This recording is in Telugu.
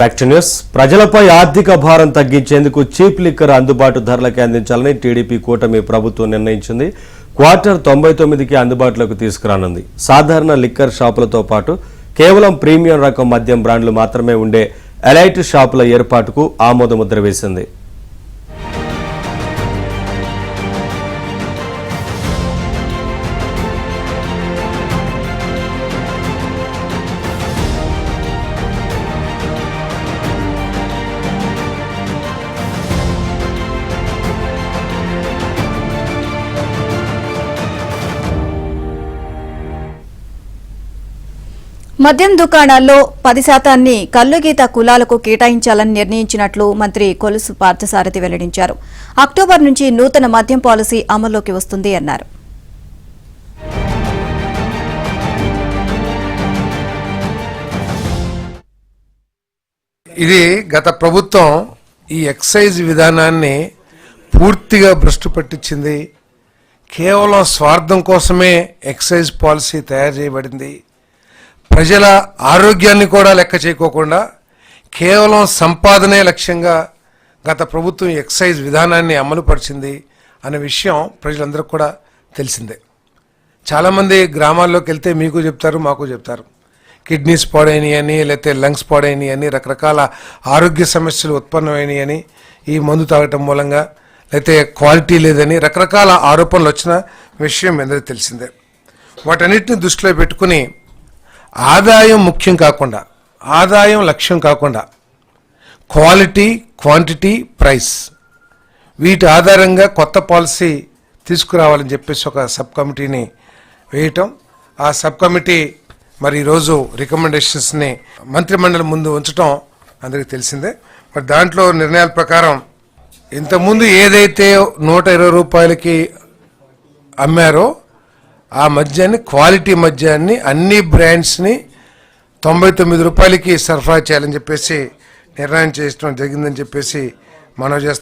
Back to news. ప్రజలపై ఆర్థిక భారం తగ్గించేందుకు చీప్ లిక్కర్ అందుబాటు ధరలకే అందించాలని టీడీపీ కూటమి ప్రభుత్వం నిర్ణయించింది. క్వార్టర్ 99కి అందుబాటులోకి తీసుకురానుంది. సాధారణ లిక్కర్ షాపులతో పాటు కేవలం ప్రీమియం రకం మద్యం బ్రాండ్లు మాత్రమే ఉండే ఎలైట్ షాపుల ఏర్పాటుకు ఆమోదముద్ర వేసింది. మద్యం దుకాణాల్లో 10% కల్లుగీత కులాలకు కేటాయించాలని నిర్ణయించినట్లు మంత్రి కొలుసు పార్థసారథి వెల్లడించారు. అక్టోబర్ నుంచి నూతన మద్యం పాలసీ అమల్లోకి వస్తుంది అన్నారు. ఇది గత ప్రభుత్వం ఈ ఎక్సైజ్ విధానాన్ని పూర్తిగా భ్రష్టు పట్టించింది. కేవలం స్వార్థం కోసమే ఎక్సైజ్ పాలసీ తయారు చేయబడింది. ప్రజల ఆరోగ్యాన్ని కూడా లెక్క చేయకోకుండా కేవలం సంపాదనే లక్ష్యంగా గత ప్రభుత్వం ఎక్సైజ్ విధానాన్ని అమలుపరిచింది అనే విషయం ప్రజలందరికీ కూడా తెలిసిందే. చాలామంది గ్రామాల్లోకి వెళ్తే మీకు చెప్తారు, మాకు చెప్తారు. కిడ్నీస్ పాడైనవి అని, లేకపోతే లంగ్స్ పాడైనవి అని, రకరకాల ఆరోగ్య సమస్యలు ఉత్పన్నమైనవి అని, ఈ మందు తాగటం మూలంగా, లేకపోతే క్వాలిటీ లేదని రకరకాల ఆరోపణలు వచ్చిన విషయం అందరికీ తెలిసిందే. వాటన్నిటిని దృష్టిలో పెట్టుకుని ఆదాయం ముఖ్యం కాకుండా, ఆదాయం లక్ష్యం కాకుండా క్వాలిటీ, క్వాంటిటీ, ప్రైస్ వీటి ఆధారంగా కొత్త పాలసీ తీసుకురావాలని చెప్పేసి ఒక సబ్ కమిటీని వేయటం. ఆ సబ్ కమిటీ మరి ఈరోజు రికమెండేషన్స్ని మంత్రిమండలి ముందు ఉంచడం అందరికీ తెలిసిందే. మరి దాంట్లో నిర్ణయాల ప్రకారం ఇంతకుముందు ఏదైతే 120 రూపాయలకి అమ్మారో ఆ మద్యాన్ని, క్వాలిటీ మద్యాన్ని అన్ని బ్రాండ్స్ని 99 రూపాయలకి సరఫరా చేయాలని చెప్పేసి నిర్ణయం చేయడం జరిగిందని చెప్పేసి మనవి చేస్తాం.